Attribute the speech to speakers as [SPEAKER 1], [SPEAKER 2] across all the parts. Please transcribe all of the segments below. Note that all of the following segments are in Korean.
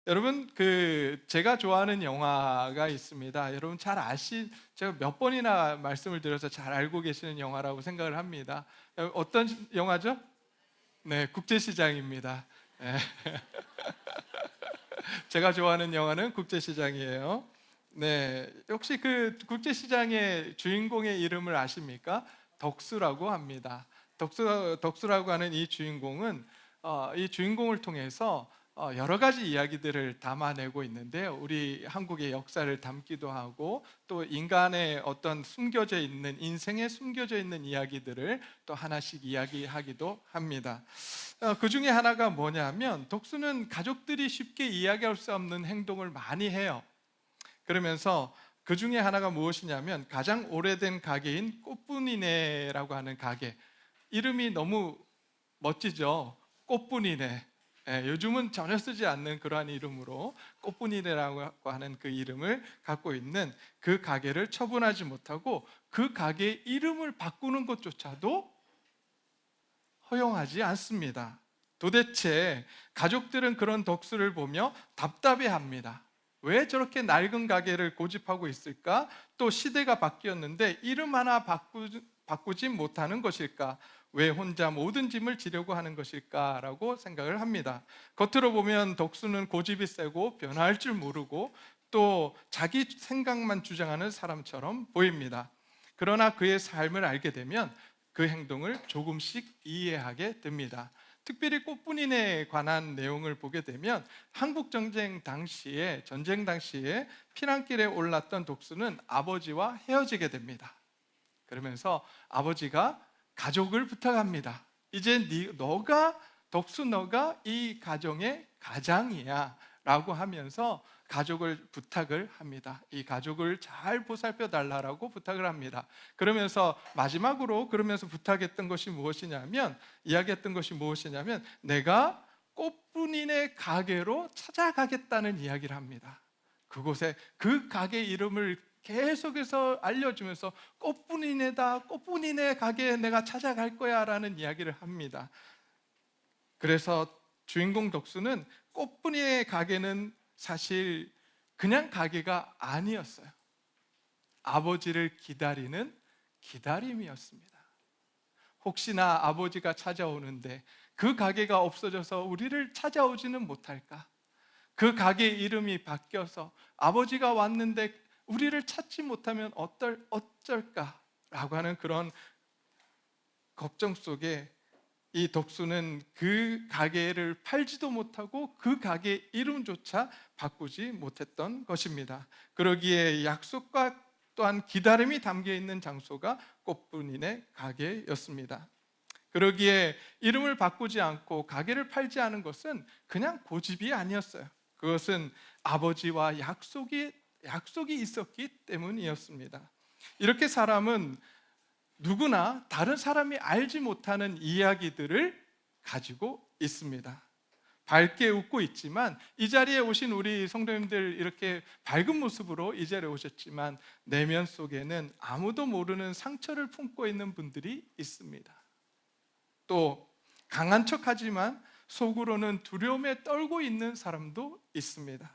[SPEAKER 1] 여러분, 제가 좋아하는 영화가 있습니다. 여러분 제가 몇 번이나 말씀을 드려서 잘 알고 계시는 영화라고 생각을 합니다. 어떤 영화죠? 네, 국제시장입니다. 네, 제가 좋아하는 영화는 국제시장이에요. 네, 혹시 그 국제시장의 주인공의 이름을 아십니까? 덕수라고 합니다. 덕수라고 하는 이 주인공은 이 주인공을 통해서 여러 가지 이야기들을 담아내고 있는데요. 우리 한국의 역사를 담기도 하고 또 인간의 어떤 숨겨져 있는 인생에 숨겨져 있는 이야기들을 또 하나씩 이야기하기도 합니다. 그 중에 하나가 뭐냐면 덕수는 가족들이 쉽게 이야기할 수 없는 행동을 많이 해요. 그러면서 그 중에 하나가 무엇이냐면 가장 오래된 가게인 꽃분이네라고 하는 가게, 이름이 너무 멋지죠. 꽃분이네. 요즘은 전혀 쓰지 않는 그러한 이름으로 꽃분이네라고 하는 그 이름을 갖고 있는 그 가게를 처분하지 못하고 그 가게의 이름을 바꾸는 것조차도 허용하지 않습니다. 도대체 가족들은 그런 덕수를 보며 답답해합니다. 왜 저렇게 낡은 가게를 고집하고 있을까? 또 시대가 바뀌었는데 이름 하나 바꾸지 못하는 것일까? 왜 혼자 모든 짐을 지려고 하는 것일까라고 생각을 합니다. 겉으로 보면 덕수는 고집이 세고 변할 줄 모르고 또 자기 생각만 주장하는 사람처럼 보입니다. 그러나 그의 삶을 알게 되면 그 행동을 조금씩 이해하게 됩니다. 특별히 꽃분인에 관한 내용을 보게 되면 한국 전쟁 당시에 피난길에 올랐던 독수는 아버지와 헤어지게 됩니다. 그러면서 아버지가 가족을 부탁합니다. 이제 너가 이 가정의 가장이야 라고 하면서 가족을 부탁을 합니다. 이 가족을 잘 보살펴 달라고 부탁을 합니다. 그러면서 마지막으로 부탁했던 것이 무엇이냐면 이야기했던 것이 무엇이냐면 내가 꽃분인의 가게로 찾아가겠다는 이야기를 합니다. 그곳에 그 가게 이름을 계속해서 알려주면서 꽃분이네 가게에 내가 찾아갈 거야 라는 이야기를 합니다. 그래서 주인공 덕수는 꽃분이의 가게는 사실 그냥 가게가 아니었어요. 아버지를 기다리는 기다림이었습니다. 혹시나 아버지가 찾아오는데 그 가게가 없어져서 우리를 찾아오지는 못할까? 그 가게 이름이 바뀌어서 아버지가 왔는데 우리를 찾지 못하면 어쩔까라고 하는 그런 걱정 속에 이 덕수는 그 가게를 팔지도 못하고 그 가게 이름조차 바꾸지 못했던 것입니다. 그러기에 약속과 또한 기다림이 담겨 있는 장소가 꽃분인의 가게였습니다. 그러기에 이름을 바꾸지 않고 가게를 팔지 않은 것은 그냥 고집이 아니었어요. 그것은 아버지와 약속이 있었기 때문이었습니다. 이렇게 사람은 누구나 다른 사람이 알지 못하는 이야기들을 가지고 있습니다. 밝게 웃고 있지만 이 자리에 오신 우리 성도님들 이렇게 밝은 모습으로 이 자리에 오셨지만 내면 속에는 아무도 모르는 상처를 품고 있는 분들이 있습니다. 또 강한 척하지만 속으로는 두려움에 떨고 있는 사람도 있습니다.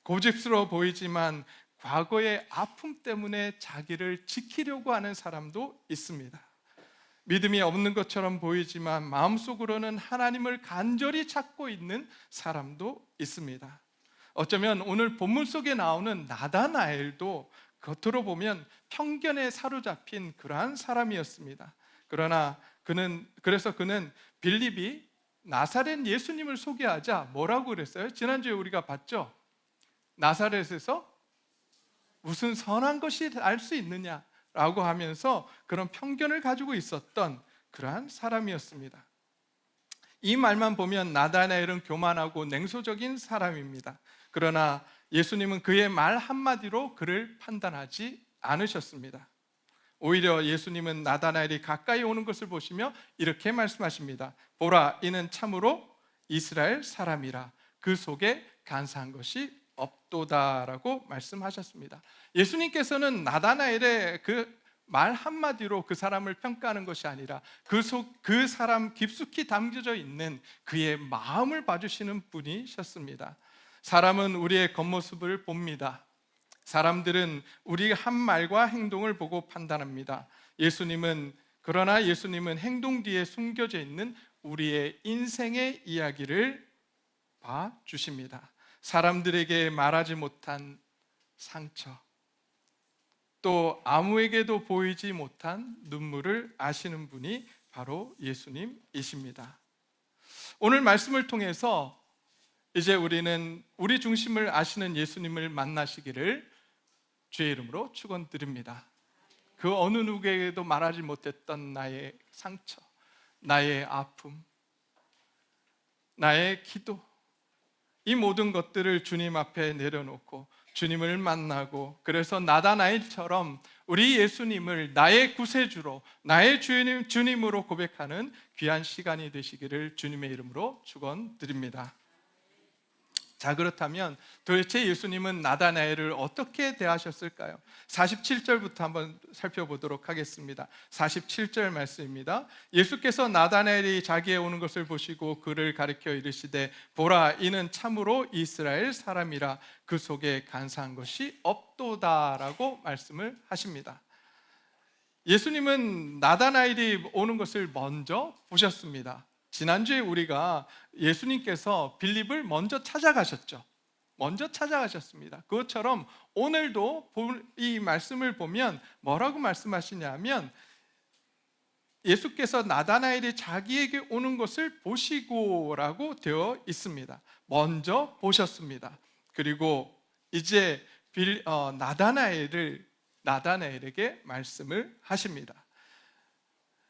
[SPEAKER 1] 고집스러워 보이지만 과거의 아픔 때문에 자기를 지키려고 하는 사람도 있습니다. 믿음이 없는 것처럼 보이지만 마음속으로는 하나님을 간절히 찾고 있는 사람도 있습니다. 어쩌면 오늘 본문 속에 나오는 나다나엘도 겉으로 보면 편견에 사로잡힌 그러한 사람이었습니다. 그래서 그는 빌립이 나사렛 예수님을 소개하자 뭐라고 그랬어요? 지난주에 우리가 봤죠? 나사렛에서 무슨 선한 것이 알 수 있느냐라고 하면서 그런 편견을 가지고 있었던 그러한 사람이었습니다. 이 말만 보면 나다나엘은 교만하고 냉소적인 사람입니다. 그러나 예수님은 그의 말 한마디로 그를 판단하지 않으셨습니다. 오히려 예수님은 나다나엘이 가까이 오는 것을 보시며 이렇게 말씀하십니다. 보라, 이는 참으로 이스라엘 사람이라. 그 속에 간사한 것이 없도다라고 말씀하셨습니다. 예수님께서는 나다나엘의 그 말 한마디로 그 사람을 평가하는 것이 아니라 그 사람 깊숙이 담겨져 있는 그의 마음을 봐주시는 분이셨습니다. 사람은 우리의 겉모습을 봅니다. 사람들은 우리 한 말과 행동을 보고 판단합니다. 그러나 예수님은 행동 뒤에 숨겨져 있는 우리의 인생의 이야기를 봐주십니다. 사람들에게 말하지 못한 상처, 또 아무에게도 보이지 못한 눈물을 아시는 분이 바로 예수님이십니다. 오늘 말씀을 통해서 이제 우리는 우리 중심을 아시는 예수님을 만나시기를 주의 이름으로 축원드립니다. 그 어느 누구에게도 말하지 못했던 나의 상처, 나의 아픔, 나의 기도, 이 모든 것들을 주님 앞에 내려놓고 주님을 만나고, 그래서 나다나엘처럼 우리 예수님을 나의 구세주로, 나의 주님으로 고백하는 귀한 시간이 되시기를 주님의 이름으로 축원드립니다. 자, 그렇다면 도대체 예수님은 나다나엘을 어떻게 대하셨을까요? 47절부터 한번 살펴보도록 하겠습니다. 47절 말씀입니다. 예수께서 나다나엘이 자기에 오는 것을 보시고 그를 가리켜 이르시되, 보라, 이는 참으로 이스라엘 사람이라, 그 속에 간사한 것이 없도다라고 말씀을 하십니다. 예수님은 나다나엘이 오는 것을 먼저 보셨습니다. 지난주에 우리가 예수님께서 빌립을 먼저 찾아가셨죠. 먼저 찾아가셨습니다. 그것처럼 오늘도 이 말씀을 보면 뭐라고 말씀하시냐면, 예수께서 나다나엘이 자기에게 오는 것을 보시고라고 되어 있습니다. 먼저 보셨습니다. 그리고 이제 나다나엘에게 말씀을 하십니다.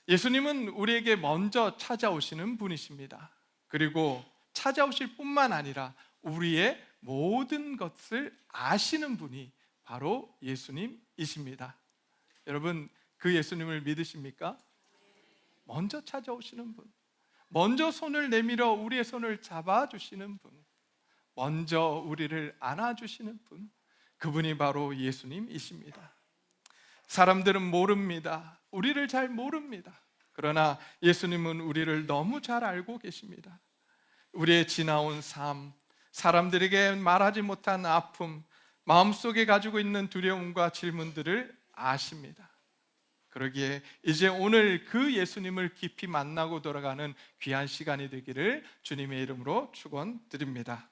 [SPEAKER 1] 예수님은 우리에게 먼저 찾아오시는 분이십니다. 그리고 찾아오실 뿐만 아니라 우리의 모든 것을 아시는 분이 바로 예수님이십니다. 여러분, 그 예수님을 믿으십니까? 먼저 찾아오시는 분, 먼저 손을 내밀어 우리의 손을 잡아주시는 분, 먼저 우리를 안아주시는 분, 그분이 바로 예수님이십니다. 사람들은 모릅니다. 우리를 잘 모릅니다. 그러나 예수님은 우리를 너무 잘 알고 계십니다. 우리의 지나온 삶, 사람들에게 말하지 못한 아픔, 마음속에 가지고 있는 두려움과 질문들을 아십니다. 그러기에 이제 오늘 그 예수님을 깊이 만나고 돌아가는 귀한 시간이 되기를 주님의 이름으로 축원드립니다.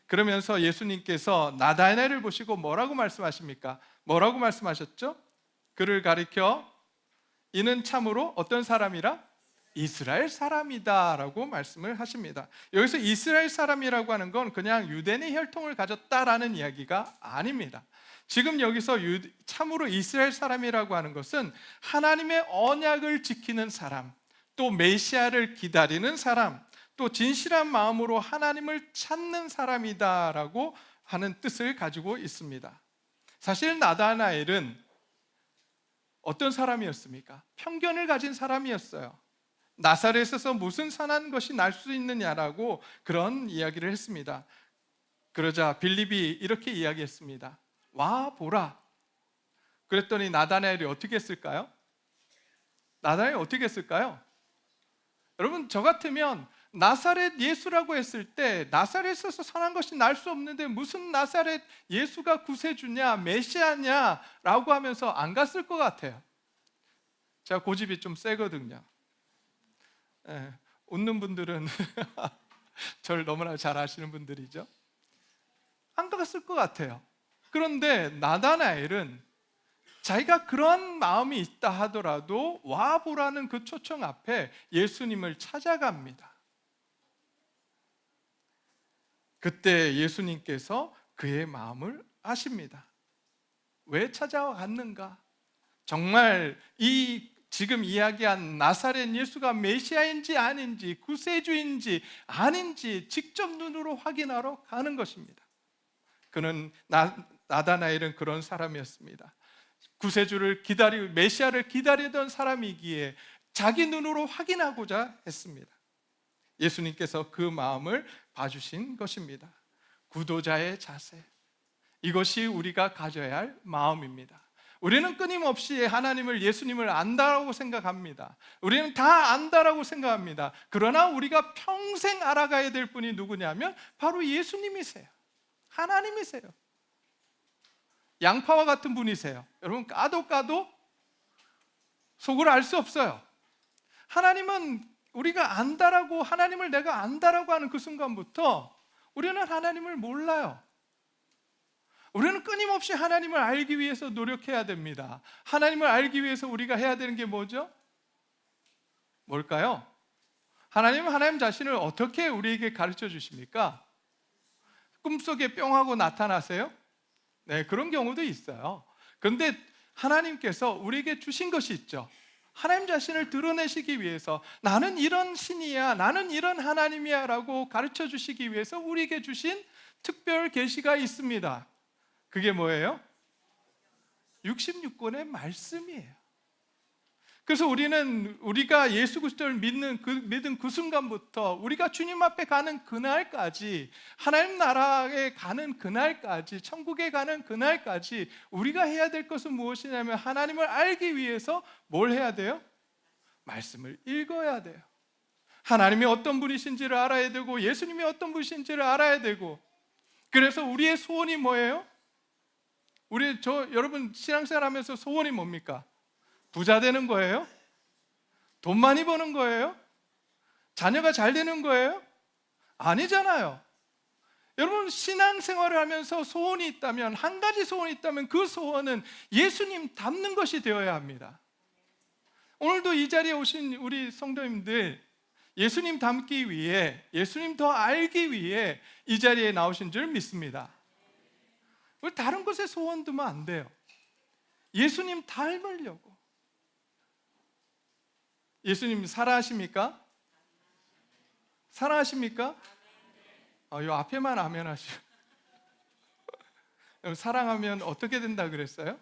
[SPEAKER 1] 그러면서 예수님께서 나다나엘을 보시고 뭐라고 말씀하십니까? 뭐라고 말씀하셨죠? 그를 가리켜 이는 참으로 어떤 사람이라? 이스라엘 사람이다 라고 말씀을 하십니다. 여기서 이스라엘 사람이라고 하는 건 그냥 유대인의 혈통을 가졌다라는 이야기가 아닙니다. 지금 여기서 참으로 이스라엘 사람이라고 하는 것은 하나님의 언약을 지키는 사람, 또 메시아를 기다리는 사람, 또 진실한 마음으로 하나님을 찾는 사람이다라고 하는 뜻을 가지고 있습니다. 사실 나다나엘은 어떤 사람이었습니까? 편견을 가진 사람이었어요. 나사렛에서 무슨 선한 것이 날 수 있느냐라고 그런 이야기를 했습니다. 그러자 빌립이 이렇게 이야기했습니다. 와 보라. 그랬더니 나다나엘이 어떻게 했을까요? 나다나엘이 어떻게 했을까요? 여러분, 저 같으면 나사렛 예수라고 했을 때 나사렛에서 선한 것이 날 수 없는데 무슨 나사렛 예수가 구세주냐 메시아냐라고 하면서 안 갔을 것 같아요. 제가 고집이 좀 세거든요. 웃는 분들은 저를 너무나 잘 아시는 분들이죠. 안 갔을 것 같아요. 그런데 나다나엘은 자기가 그런 마음이 있다 하더라도 와보라는 그 초청 앞에 예수님을 찾아갑니다. 그때 예수님께서 그의 마음을 아십니다. 왜 찾아왔는가? 정말 이 지금 이야기한 나사렛 예수가 메시아인지 아닌지, 구세주인지 아닌지 직접 눈으로 확인하러 가는 것입니다. 나다나엘은 그런 사람이었습니다. 구세주를 메시아를 기다리던 사람이기에 자기 눈으로 확인하고자 했습니다. 예수님께서 그 마음을 봐주신 것입니다. 구도자의 자세, 이것이 우리가 가져야 할 마음입니다. 우리는 끊임없이 하나님을, 예수님을 안다라고 생각합니다. 우리는 다 안다라고 생각합니다. 그러나 우리가 평생 알아가야 될 분이 누구냐면 바로 예수님이세요. 하나님이세요. 양파와 같은 분이세요. 여러분, 까도 속을 알 수 없어요. 하나님은 우리가 안다라고, 하나님을 내가 안다라고 하는 그 순간부터 우리는 하나님을 몰라요. 우리는 끊임없이 하나님을 알기 위해서 노력해야 됩니다. 하나님을 알기 위해서 우리가 해야 되는 게 뭐죠? 뭘까요? 하나님은 하나님 자신을 어떻게 우리에게 가르쳐 주십니까? 꿈속에 뿅 하고 나타나세요? 네, 그런 경우도 있어요. 그런데 하나님께서 우리에게 주신 것이 있죠. 하나님 자신을 드러내시기 위해서 나는 이런 신이야, 나는 이런 하나님이야 라고 가르쳐 주시기 위해서 우리에게 주신 특별 계시가 있습니다. 그게 뭐예요? 66권의 말씀이에요. 그래서 우리가 예수 그리스도를 믿은 그 순간부터 우리가 주님 앞에 가는 그날까지, 하나님 나라에 가는 그날까지, 천국에 가는 그날까지 우리가 해야 될 것은 무엇이냐면 하나님을 알기 위해서 뭘 해야 돼요? 말씀을 읽어야 돼요. 하나님이 어떤 분이신지를 알아야 되고 예수님이 어떤 분이신지를 알아야 되고. 그래서 우리의 소원이 뭐예요? 여러분 신앙생활 하면서 소원이 뭡니까? 부자 되는 거예요? 돈 많이 버는 거예요? 자녀가 잘 되는 거예요? 아니잖아요. 여러분 신앙생활을 하면서 소원이 있다면, 한 가지 소원이 있다면 그 소원은 예수님 닮는 것이 되어야 합니다. 오늘도 이 자리에 오신 우리 성도님들, 예수님 닮기 위해, 예수님 더 알기 위해 이 자리에 나오신 줄 믿습니다. 우리 다른 곳에 소원 두면 안 돼요. 예수님 닮으려고. 예수님 사랑하십니까? 사랑하십니까? 요 앞에만 아멘 하시고. 사랑하면 어떻게 된다 그랬어요?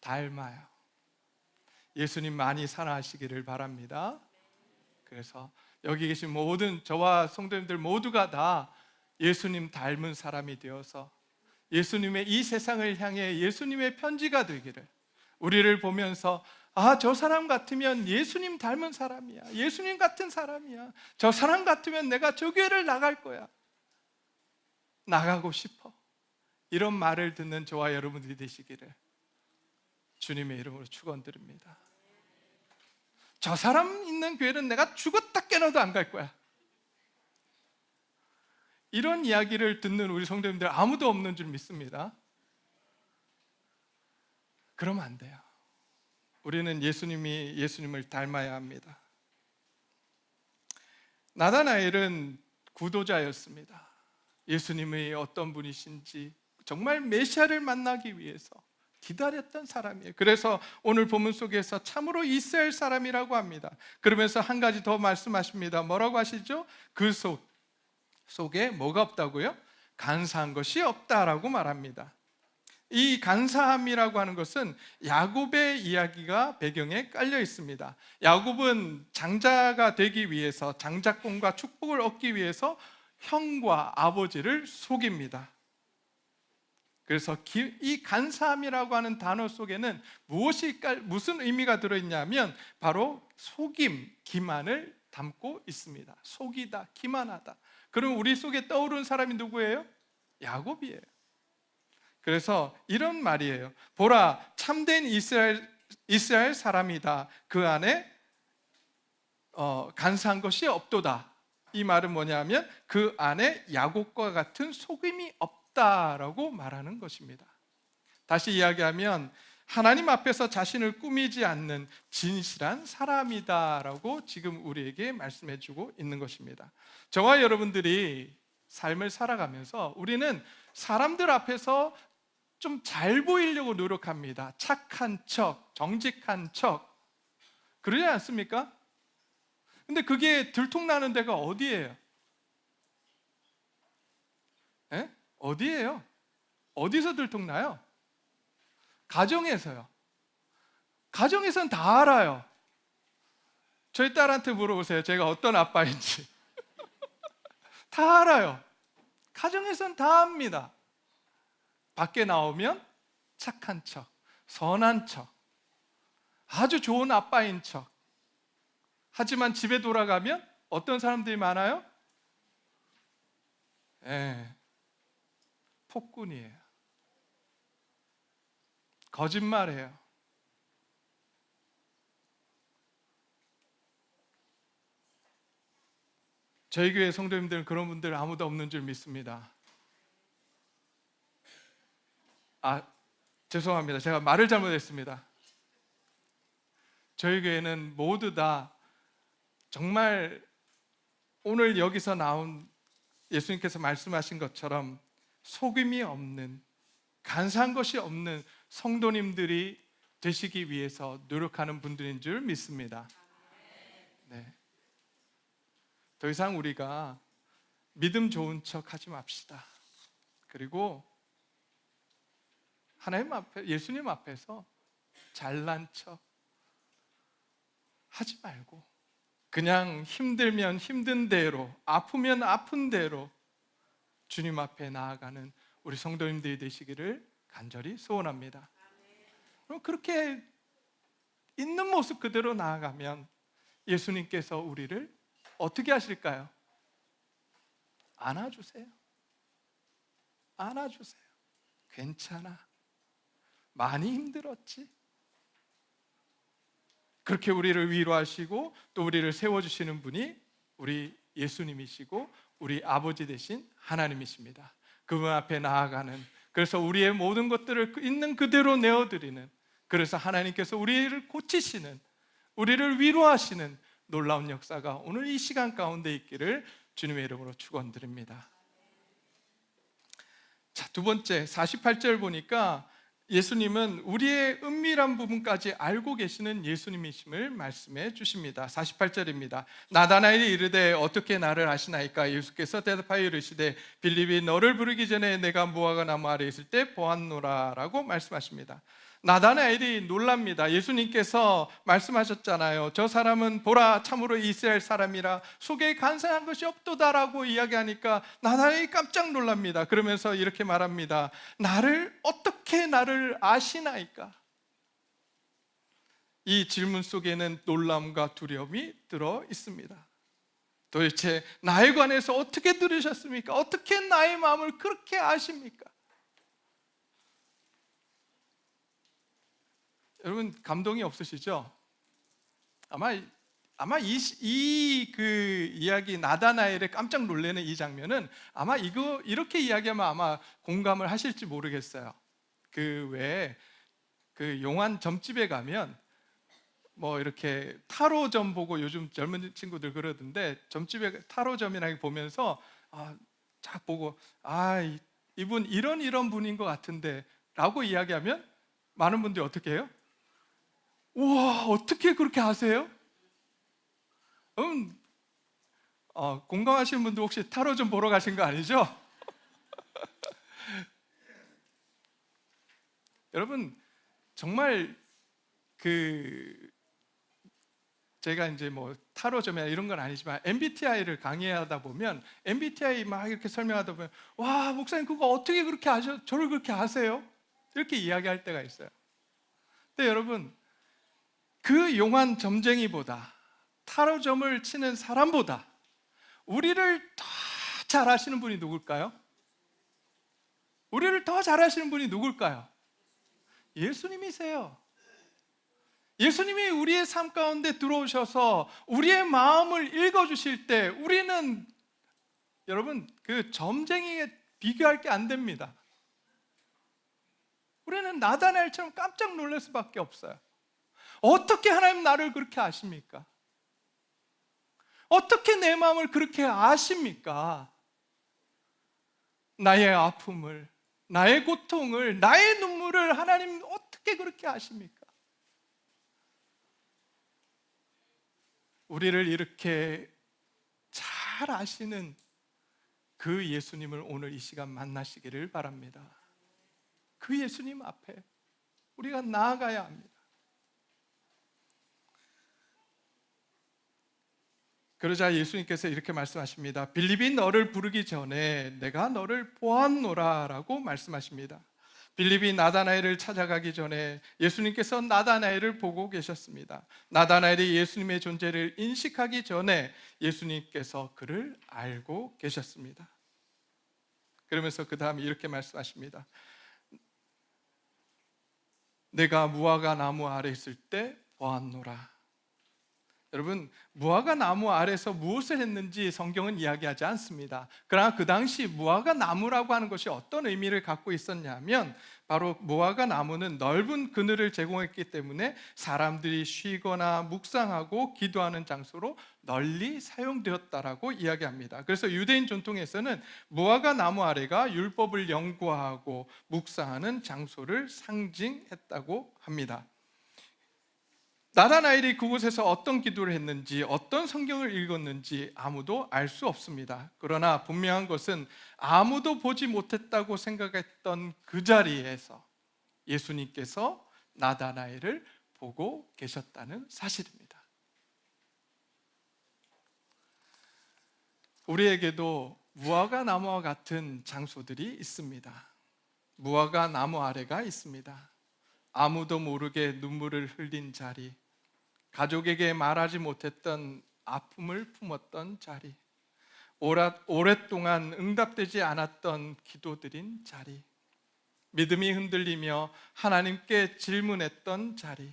[SPEAKER 1] 닮아요. 예수님 많이 사랑하시기를 바랍니다. 그래서 여기 계신 모든 저와 성도님들 모두가 다 예수님 닮은 사람이 되어서 예수님의 이 세상을 향해 예수님의 편지가 되기를, 우리를 보면서 저 사람 같으면 예수님 닮은 사람이야, 예수님 같은 사람이야, 저 사람 같으면 내가 저 교회를 나갈 거야, 나가고 싶어, 이런 말을 듣는 저와 여러분들이 되시기를 주님의 이름으로 축원드립니다. 저 사람 있는 교회는 내가 죽었다 깨어나도 안 갈 거야, 이런 이야기를 듣는 우리 성도님들 아무도 없는 줄 믿습니다. 그러면 안 돼요. 우리는 예수님을 닮아야 합니다. 나다나엘은 구도자였습니다. 예수님이 어떤 분이신지 정말 메시아를 만나기 위해서 기다렸던 사람이에요. 그래서 오늘 본문 속에서 참으로 이스라엘 사람이라고 합니다. 그러면서 한 가지 더 말씀하십니다. 뭐라고 하시죠? 그 속에 뭐가 없다고요? 간사한 것이 없다라고 말합니다. 이 간사함이라고 하는 것은 야곱의 이야기가 배경에 깔려 있습니다. 야곱은 장자가 되기 위해서, 장자권과 축복을 얻기 위해서 형과 아버지를 속입니다. 그래서 이 간사함이라고 하는 단어 속에는 무슨 의미가 들어있냐면 바로 속임, 기만을 담고 있습니다. 속이다, 기만하다. 그럼 우리 속에 떠오르는 사람이 누구예요? 야곱이에요. 그래서 이런 말이에요. 보라, 참된 이스라엘 사람이다. 그 안에 간사한 것이 없도다. 이 말은 뭐냐면 그 안에 야곱과 같은 속임이 없다라고 말하는 것입니다. 다시 이야기하면 하나님 앞에서 자신을 꾸미지 않는 진실한 사람이다라고 지금 우리에게 말씀해주고 있는 것입니다. 저와 여러분들이 삶을 살아가면서 우리는 사람들 앞에서 좀 잘 보이려고 노력합니다. 착한 척, 정직한 척, 그러지 않습니까? 근데 그게 들통나는 데가 어디예요? 어디예요? 어디서 들통나요? 가정에서요. 가정에서는 다 알아요. 저희 딸한테 물어보세요. 제가 어떤 아빠인지. 다 알아요. 가정에서는 다 압니다. 밖에 나오면 착한 척, 선한 척, 아주 좋은 아빠인 척. 하지만 집에 돌아가면 어떤 사람들이 많아요? 폭군이에요. 거짓말해요. 저희 교회 성도님들은 그런 분들 아무도 없는 줄 믿습니다. 죄송합니다. 제가 말을 잘못했습니다. 저희 교회는 모두 다 정말 오늘 여기서 나온 예수님께서 말씀하신 것처럼 속임이 없는, 간사한 것이 없는 성도님들이 되시기 위해서 노력하는 분들인 줄 믿습니다. 네. 더 이상 우리가 믿음 좋은 척 하지 맙시다. 그리고 하나님 앞에, 예수님 앞에서 잘난 척 하지 말고 그냥 힘들면 힘든 대로, 아프면 아픈 대로 주님 앞에 나아가는 우리 성도님들이 되시기를 간절히 소원합니다. 그럼 그렇게 있는 모습 그대로 나아가면 예수님께서 우리를 어떻게 하실까요? 안아주세요. 안아주세요. 괜찮아. 많이 힘들었지. 그렇게 우리를 위로하시고 또 우리를 세워주시는 분이 우리 예수님이시고 우리 아버지 되신 하나님이십니다. 그분 앞에 나아가는, 그래서 우리의 모든 것들을 있는 그대로 내어드리는, 그래서 하나님께서 우리를 고치시는, 우리를 위로하시는 놀라운 역사가 오늘 이 시간 가운데 있기를 주님의 이름으로 축원드립니다. 자, 두 번째 48절 보니까 예수님은 우리의 은밀한 부분까지 알고 계시는 예수님이심을 말씀해 주십니다. 48절입니다. 나다나엘이 이르되 어떻게 나를 아시나이까? 예수께서 대답하여 이르시되 빌립이 너를 부르기 전에 내가 무화과 나무 아래 있을 때 보았노라 라고 말씀하십니다. 나다나엘이 놀랍니다. 예수님께서 말씀하셨잖아요. 저 사람은 보라 참으로 이스라엘 사람이라 속에 간사한 것이 없도다라고 이야기하니까 나다나엘이 깜짝 놀랍니다. 그러면서 이렇게 말합니다. 어떻게 나를 아시나이까? 이 질문 속에는 놀람과 두려움이 들어 있습니다. 도대체 나에 관해서 어떻게 들으셨습니까? 어떻게 나의 마음을 그렇게 아십니까? 여러분 감동이 없으시죠? 아마 그 이야기, 나다나엘의 깜짝 놀라는 이 장면은 아마 이렇게 이야기하면 아마 공감을 하실지 모르겠어요. 그 외에 그 용한 점집에 가면 뭐 이렇게 타로점 보고, 요즘 젊은 친구들 그러던데 점집에 타로점이나 보면서 쫙 보고 이분 이런 분인 것 같은데 라고 이야기하면 많은 분들이 어떻게 해요? 우와, 어떻게 그렇게 아세요? 공감하시는 분들 혹시 타로 좀 보러 가신 거 아니죠? 여러분 정말 제가 이제 뭐 타로점이나 이런 건 아니지만 MBTI를 강의하다 보면 MBTI 막 이렇게 설명하다 보면 와, 목사님 그거 어떻게 그렇게 저를 그렇게 아세요? 이렇게 이야기할 때가 있어요. 근데 여러분 그 용한 점쟁이보다, 타로점을 치는 사람보다 우리를 더 잘 아시는 분이 누굴까요? 우리를 더 잘 아시는 분이 누굴까요? 예수님이세요. 예수님이 우리의 삶 가운데 들어오셔서 우리의 마음을 읽어주실 때 우리는 여러분 그 점쟁이에 비교할 게 안 됩니다. 우리는 나다나엘처럼 깜짝 놀랄 수밖에 없어요. 어떻게 하나님 나를 그렇게 아십니까? 어떻게 내 마음을 그렇게 아십니까? 나의 아픔을, 나의 고통을, 나의 눈물을 하나님 어떻게 그렇게 아십니까? 우리를 이렇게 잘 아시는 그 예수님을 오늘 이 시간 만나시기를 바랍니다. 그 예수님 앞에 우리가 나아가야 합니다. 그러자 예수님께서 이렇게 말씀하십니다. 빌립이 너를 부르기 전에 내가 너를 보았노라 라고 말씀하십니다. 빌립이 나다나엘을 찾아가기 전에 예수님께서 나다나엘을 보고 계셨습니다. 나다나엘이 예수님의 존재를 인식하기 전에 예수님께서 그를 알고 계셨습니다. 그러면서 그 다음에 이렇게 말씀하십니다. 내가 무화과 나무 아래 있을 때 보았노라. 여러분, 무화과 나무 아래서 무엇을 했는지 성경은 이야기하지 않습니다. 그러나 그 당시 무화과 나무라고 하는 것이 어떤 의미를 갖고 있었냐면, 바로 무화과 나무는 넓은 그늘을 제공했기 때문에 사람들이 쉬거나 묵상하고 기도하는 장소로 널리 사용되었다라고 이야기합니다. 그래서 유대인 전통에서는 무화과 나무 아래가 율법을 연구하고 묵상하는 장소를 상징했다고 합니다. 나다나엘이 그곳에서 어떤 기도를 했는지, 어떤 성경을 읽었는지 아무도 알 수 없습니다. 그러나 분명한 것은 아무도 보지 못했다고 생각했던 그 자리에서 예수님께서 나다나엘을 보고 계셨다는 사실입니다. 우리에게도 무화과 나무와 같은 장소들이 있습니다. 무화과 나무 아래가 있습니다. 아무도 모르게 눈물을 흘린 자리, 가족에게 말하지 못했던 아픔을 품었던 자리, 오랫동안 응답되지 않았던 기도드린 자리, 믿음이 흔들리며 하나님께 질문했던 자리,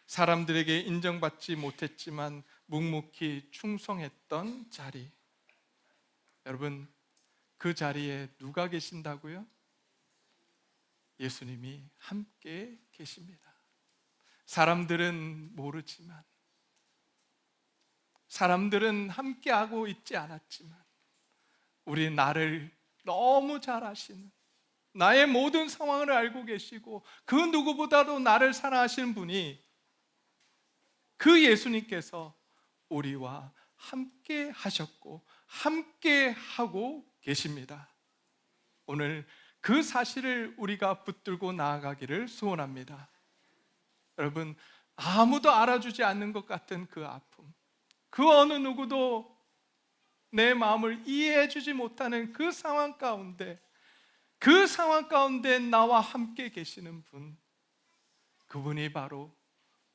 [SPEAKER 1] 사람들에게 인정받지 못했지만 묵묵히 충성했던 자리. 여러분, 그 자리에 누가 계신다고요? 예수님이 함께 계십니다. 사람들은 모르지만, 사람들은 함께하고 있지 않았지만, 우리 나를 너무 잘 아시는, 나의 모든 상황을 알고 계시고 그 누구보다도 나를 사랑하시는 분이, 그 예수님께서 우리와 함께 하셨고 함께 하고 계십니다. 오늘 그 사실을 우리가 붙들고 나아가기를 소원합니다. 여러분, 아무도 알아주지 않는 것 같은 그 아픔, 그 어느 누구도 내 마음을 이해해 주지 못하는 그 상황 가운데, 그 상황 가운데 나와 함께 계시는 분, 그분이 바로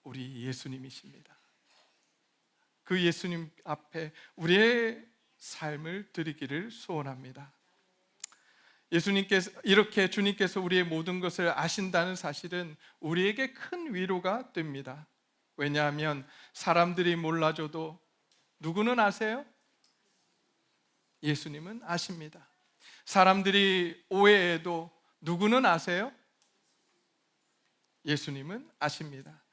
[SPEAKER 1] 우리 예수님이십니다. 그 예수님 앞에 우리의 삶을 드리기를 소원합니다. 예수님께서, 이렇게 주님께서 우리의 모든 것을 아신다는 사실은 우리에게 큰 위로가 됩니다. 왜냐하면 사람들이 몰라줘도 누구는 아세요? 예수님은 아십니다. 사람들이 오해해도 누구는 아세요? 예수님은 아십니다.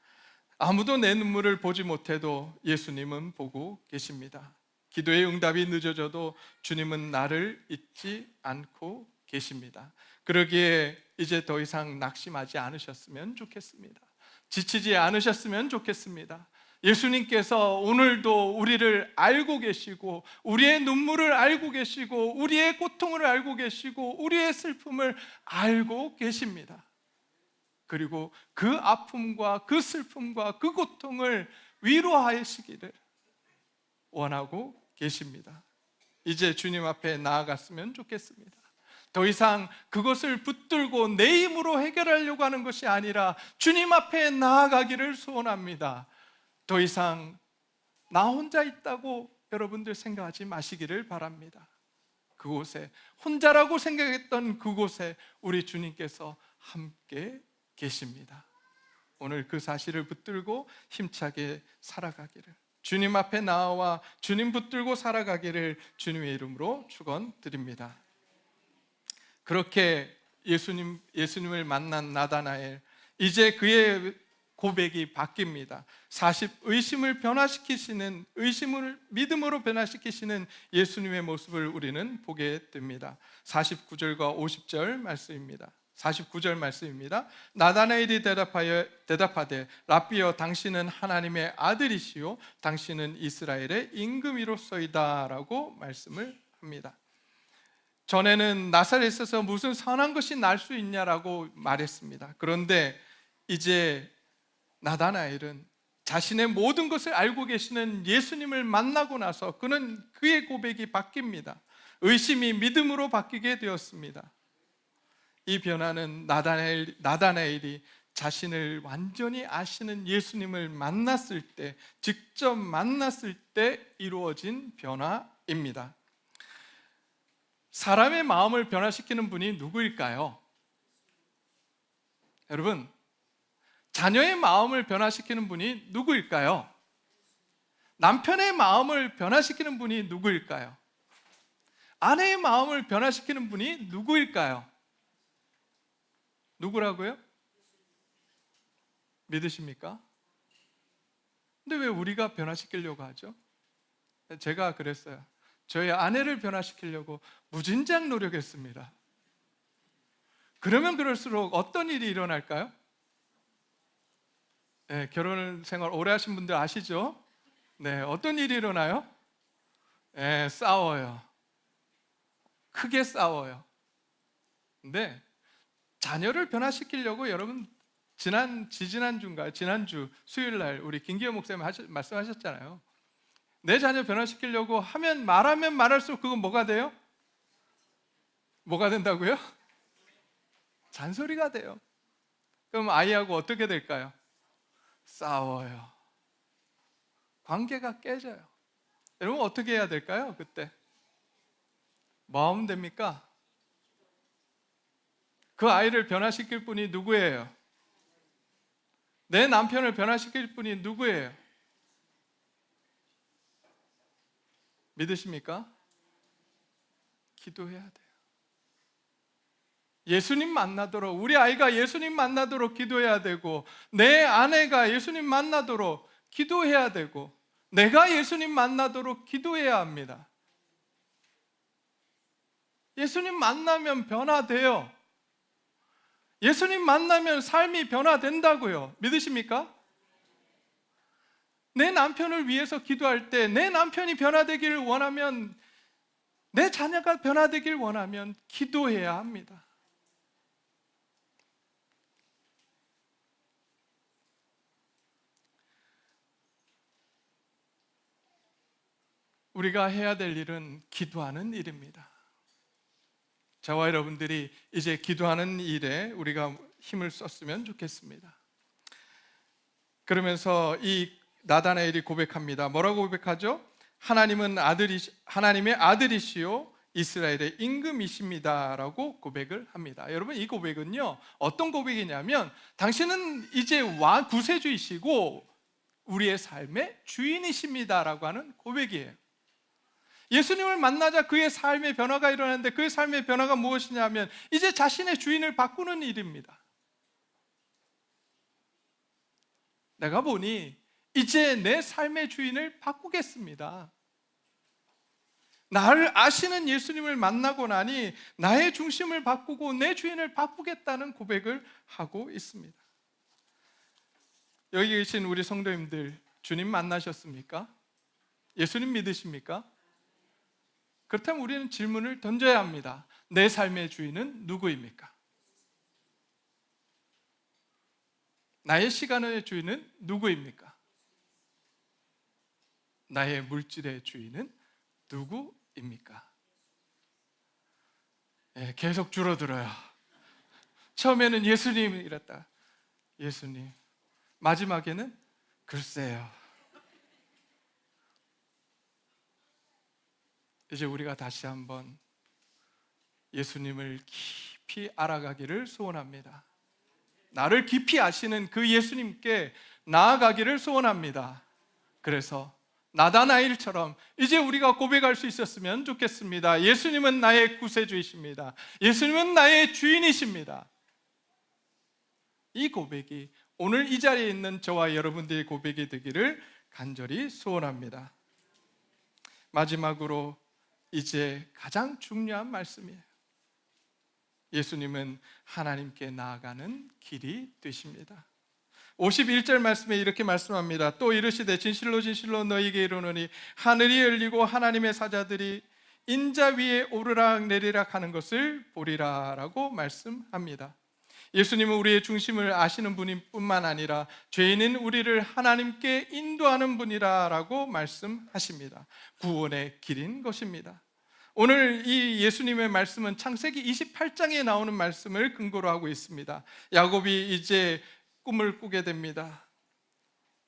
[SPEAKER 1] 아무도 내 눈물을 보지 못해도 예수님은 보고 계십니다. 기도의 응답이 늦어져도 주님은 나를 잊지 않고 계십니다. 그러기에 이제 더 이상 낙심하지 않으셨으면 좋겠습니다. 지치지 않으셨으면 좋겠습니다. 예수님께서 오늘도 우리를 알고 계시고, 우리의 눈물을 알고 계시고, 우리의 고통을 알고 계시고, 우리의 슬픔을 알고 계십니다. 그리고 그 아픔과 그 슬픔과 그 고통을 위로하시기를 원하고 계십니다. 이제 주님 앞에 나아갔으면 좋겠습니다. 더 이상 그것을 붙들고 내 힘으로 해결하려고 하는 것이 아니라 주님 앞에 나아가기를 소원합니다. 더 이상 나 혼자 있다고 여러분들 생각하지 마시기를 바랍니다. 그곳에, 혼자라고 생각했던 그곳에 우리 주님께서 함께 계십니다. 오늘 그 사실을 붙들고 힘차게 살아가기를, 주님 앞에 나와 주님 붙들고 살아가기를 주님의 이름으로 축원드립니다. 그렇게 예수님을 만난 나다나엘, 이제 그의 고백이 바뀝니다. 의심을 변화시키시는, 의심을 믿음으로 변화시키시는 예수님의 모습을 우리는 보게 됩니다. 49절과 50절 말씀입니다. 49절 말씀입니다. 나다나엘이 대답하되 라삐여, 당신은 하나님의 아들이시요 당신은 이스라엘의 임금이로소이다 라고 말씀을 합니다. 전에는 나사렛에서 무슨 선한 것이 날 수 있냐라고 말했습니다. 그런데 이제 나다나엘은 자신의 모든 것을 알고 계시는 예수님을 만나고 나서 그의 고백이 바뀝니다. 의심이 믿음으로 바뀌게 되었습니다. 이 변화는 나다나엘이 자신을 완전히 아시는 예수님을 만났을 때, 직접 만났을 때 이루어진 변화입니다. 사람의 마음을 변화시키는 분이 누구일까요? 여러분, 자녀의 마음을 변화시키는 분이 누구일까요? 남편의 마음을 변화시키는 분이 누구일까요? 아내의 마음을 변화시키는 분이 누구일까요? 누구라고요? 믿으십니까? 근데 왜 우리가 변화시키려고 하죠? 제가 그랬어요. 저희 아내를 변화시키려고 무진장 노력했습니다. 그러면 그럴수록 어떤 일이 일어날까요? 네, 결혼 생활 오래 하신 분들 아시죠? 네, 어떤 일이 일어나요? 네, 싸워요. 크게 싸워요. 근데 자녀를 변화시키려고 여러분 지난주 수요일 날 우리 김기현 목사님 말씀하셨잖아요. 내 자녀 변화시키려고 말하면 말할수록 그건 뭐가 돼요? 뭐가 된다고요? 잔소리가 돼요. 그럼 아이하고 어떻게 될까요? 싸워요. 관계가 깨져요. 여러분 어떻게 해야 될까요? 그때 뭐 하면 됩니까? 그 아이를 변화시킬 분이 누구예요? 내 남편을 변화시킬 분이 누구예요? 믿으십니까? 기도해야 돼요. 예수님 만나도록, 우리 아이가 예수님 만나도록 기도해야 되고, 내 아내가 예수님 만나도록 기도해야 되고, 내가 예수님 만나도록 기도해야 합니다. 예수님 만나면 변화돼요. 예수님 만나면 삶이 변화된다고요. 믿으십니까? 내 남편을 위해서 기도할 때 내 남편이 변화되기를 원하면, 내 자녀가 변화되기를 원하면 기도해야 합니다. 우리가 해야 될 일은 기도하는 일입니다. 저와 여러분들이 이제 기도하는 일에 우리가 힘을 썼으면 좋겠습니다. 그러면서 이 나다나엘이 고백합니다. 뭐라고 고백하죠? 하나님의 아들이시요 이스라엘의 임금이십니다라고 고백을 합니다. 여러분 이 고백은요 어떤 고백이냐면 당신은 이제 구세주이시고 우리의 삶의 주인이십니다라고 하는 고백이에요. 예수님을 만나자 그의 삶의 변화가 일어나는데 그의 삶의 변화가 무엇이냐면 이제 자신의 주인을 바꾸는 일입니다. 내가 보니 이제 내 삶의 주인을 바꾸겠습니다. 나를 아시는 예수님을 만나고 나니 나의 중심을 바꾸고 내 주인을 바꾸겠다는 고백을 하고 있습니다. 여기 계신 우리 성도님들 주님 만나셨습니까? 예수님 믿으십니까? 그렇다면 우리는 질문을 던져야 합니다. 내 삶의 주인은 누구입니까? 나의 시간의 주인은 누구입니까? 나의 물질의 주인은 누구입니까? 계속 줄어들어요. 처음에는 예수님 이랬다. 예수님. 마지막에는 글쎄요. 이제 우리가 다시 한번 예수님을 깊이 알아가기를 소원합니다. 나를 깊이 아시는 그 예수님께 나아가기를 소원합니다. 그래서 나다나엘처럼 이제 우리가 고백할 수 있었으면 좋겠습니다. 예수님은 나의 구세주이십니다. 예수님은 나의 주인이십니다. 이 고백이 오늘 이 자리에 있는 저와 여러분들의 고백이 되기를 간절히 소원합니다. 마지막으로 이제 가장 중요한 말씀이에요. 예수님은 하나님께 나아가는 길이 되십니다. 51절 말씀에 이렇게 말씀합니다. 또 이르시되 진실로 진실로 너희에게 이르노니 하늘이 열리고 하나님의 사자들이 인자 위에 오르락 내리락 하는 것을 보리라 라고 말씀합니다. 예수님은 우리의 중심을 아시는 분일 뿐만 아니라 죄인인 우리를 하나님께 인도하는 분이라 라고 말씀하십니다. 구원의 길인 것입니다. 오늘 이 예수님의 말씀은 창세기 28장에 나오는 말씀을 근거로 하고 있습니다. 야곱이 이제 꿈을 꾸게 됩니다.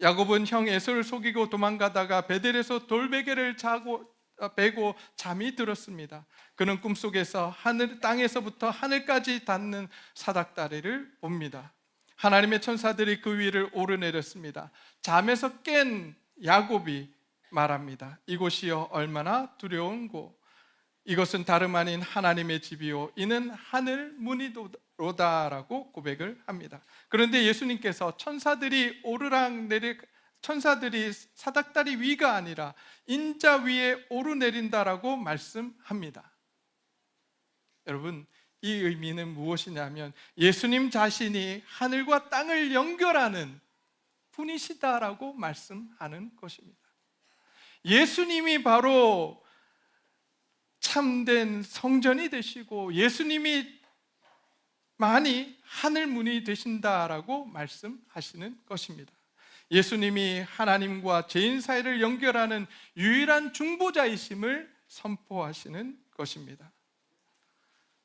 [SPEAKER 1] 야곱은 형 에서를 속이고 도망가다가 베델에서 돌베개를 베고 잠이 들었습니다. 그는 꿈속에서 땅에서부터 하늘까지 닿는 사닥다리를 봅니다. 하나님의 천사들이 그 위를 오르내렸습니다. 잠에서 깬 야곱이 말합니다. 이곳이여 얼마나 두려운 곳. 이것은 다름 아닌 하나님의 집이요 이는 하늘 문이로다라고 고백을 합니다. 그런데 예수님께서 천사들이 사닥다리 위가 아니라 인자 위에 오르내린다라고 말씀합니다. 여러분, 이 의미는 무엇이냐면 예수님 자신이 하늘과 땅을 연결하는 분이시다라고 말씀하는 것입니다. 예수님이 바로 참된 성전이 되시고 예수님이 만이 하늘 문이 되신다라고 말씀하시는 것입니다. 예수님이 하나님과 죄인 사이를 연결하는 유일한 중보자이심을 선포하시는 것입니다.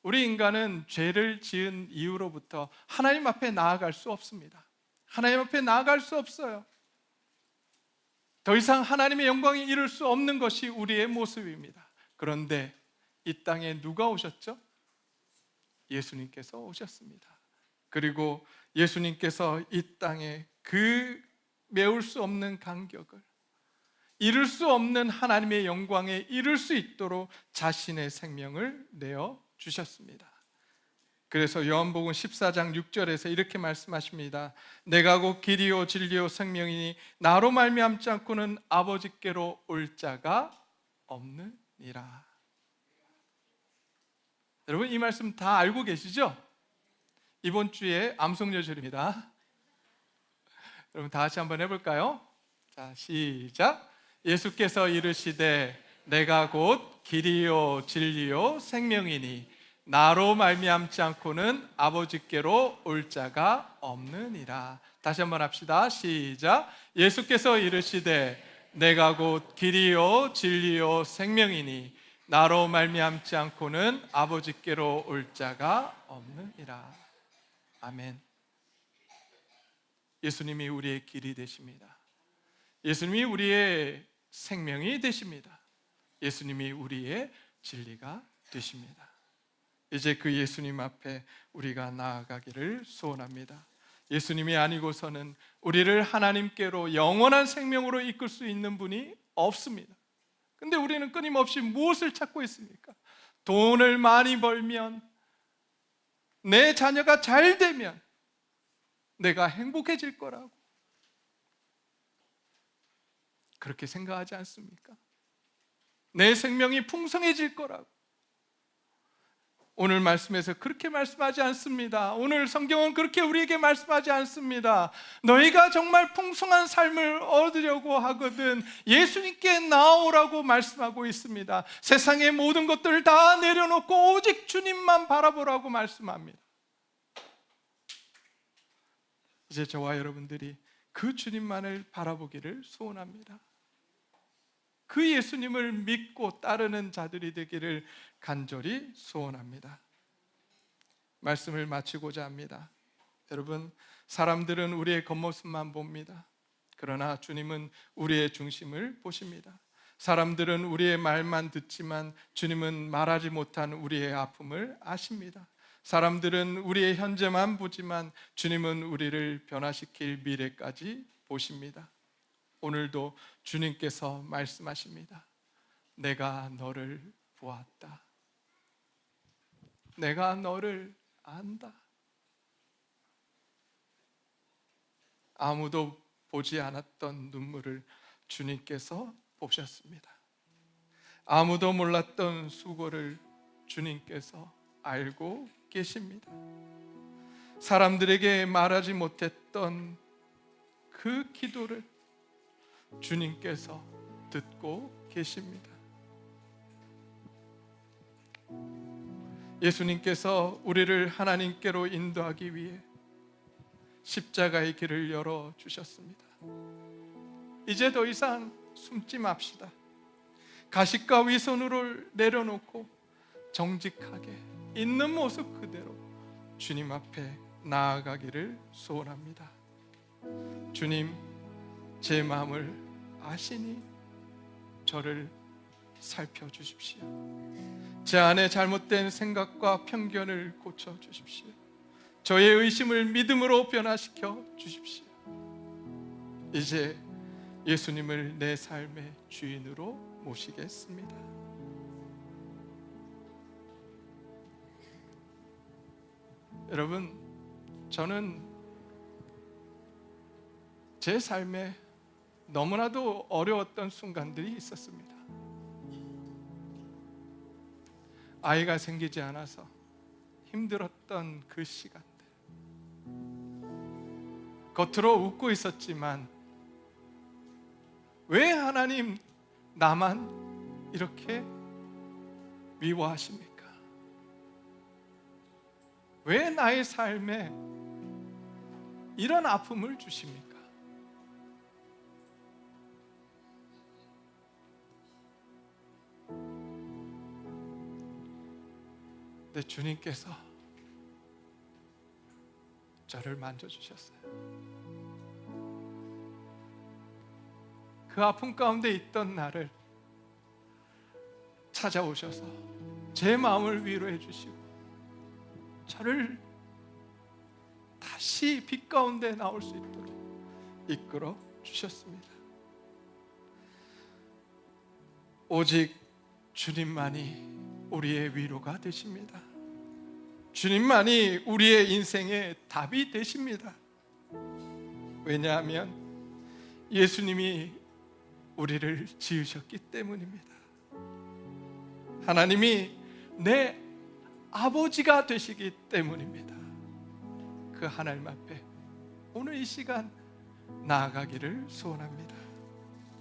[SPEAKER 1] 우리 인간은 죄를 지은 이후로부터 하나님 앞에 나아갈 수 없습니다. 하나님 앞에 나아갈 수 없어요. 더 이상 하나님의 영광에 이룰 수 없는 것이 우리의 모습입니다. 그런데 이 땅에 누가 오셨죠? 예수님께서 오셨습니다. 그리고 예수님께서 이 땅에 그 메울 수 없는 간격을, 이룰 수 없는 하나님의 영광에 이룰 수 있도록 자신의 생명을 내어 주셨습니다. 그래서 요한복음 14장 6절에서 이렇게 말씀하십니다. 내가 곧 길이요 진리요 생명이니 나로 말미암지 않고는 아버지께로 올 자가 없느니라. 여러분, 이 말씀 다 알고 계시죠? 이번 주에 암송여절입니다. 여러분, 다 같이 한번 해볼까요? 자, 시작. 예수께서 이르시되 내가 곧 길이요 진리요 생명이니 나로 말미암지 않고는 아버지께로 올 자가 없느니라. 다시 한번 합시다. 시작. 예수께서 이르시되 내가 곧 길이요 진리요 생명이니 나로 말미암지 않고는 아버지께로 올 자가 없느니라. 아멘. 예수님이 우리의 길이 되십니다. 예수님이 우리의 생명이 되십니다. 예수님이 우리의 진리가 되십니다. 이제 그 예수님 앞에 우리가 나아가기를 소원합니다. 예수님이 아니고서는 우리를 하나님께로 영원한 생명으로 이끌 수 있는 분이 없습니다. 근데 우리는 끊임없이 무엇을 찾고 있습니까? 돈을 많이 벌면, 내 자녀가 잘 되면 내가 행복해질 거라고 그렇게 생각하지 않습니까? 내 생명이 풍성해질 거라고. 오늘 말씀에서 그렇게 말씀하지 않습니다. 오늘 성경은 그렇게 우리에게 말씀하지 않습니다. 너희가 정말 풍성한 삶을 얻으려고 하거든 예수님께 나오라고 말씀하고 있습니다. 세상의 모든 것들을 다 내려놓고 오직 주님만 바라보라고 말씀합니다. 이제 저와 여러분들이 그 주님만을 바라보기를 소원합니다. 그 예수님을 믿고 따르는 자들이 되기를 간절히 소원합니다. 말씀을 마치고자 합니다. 여러분, 사람들은 우리의 겉모습만 봅니다. 그러나 주님은 우리의 중심을 보십니다. 사람들은 우리의 말만 듣지만 주님은 말하지 못한 우리의 아픔을 아십니다. 사람들은 우리의 현재만 보지만 주님은 우리를 변화시킬 미래까지 보십니다. 오늘도 주님께서 말씀하십니다. 내가 너를 보았다. 내가 너를 안다. 아무도 보지 않았던 눈물을 주님께서 보셨습니다. 아무도 몰랐던 수고를 주님께서 알고 계십니다. 사람들에게 말하지 못했던 그 기도를 주님께서 듣고 계십니다. 예수님께서 우리를 하나님께로 인도하기 위해 십자가의 길을 열어주셨습니다. 이제 더 이상 숨지 맙시다. 가식과 위선을 내려놓고 정직하게 있는 모습 그대로 주님 앞에 나아가기를 소원합니다. 주님, 제 마음을 아시니 저를 살펴주십시오. 제 안에 잘못된 생각과 편견을 고쳐주십시오. 저의 의심을 믿음으로 변화시켜 주십시오. 이제 예수님을 내 삶의 주인으로 모시겠습니다. 여러분, 저는 제 삶에 너무나도 어려웠던 순간들이 있었습니다. 아이가 생기지 않아서 힘들었던 그 시간들, 겉으로 웃고 있었지만 왜 하나님 나만 이렇게 미워하십니까? 왜 나의 삶에 이런 아픔을 주십니까? 근데 주님께서 저를 만져주셨어요. 그 아픔 가운데 있던 나를 찾아오셔서 제 마음을 위로해 주시고 저를 다시 빛 가운데 나올 수 있도록 이끌어 주셨습니다. 오직 주님만이 우리의 위로가 되십니다. 주님만이 우리의 인생의 답이 되십니다. 왜냐하면 예수님이 우리를 지으셨기 때문입니다. 하나님이 내 아버지가 되시기 때문입니다. 그 하나님 앞에 오늘 이 시간 나아가기를 소원합니다.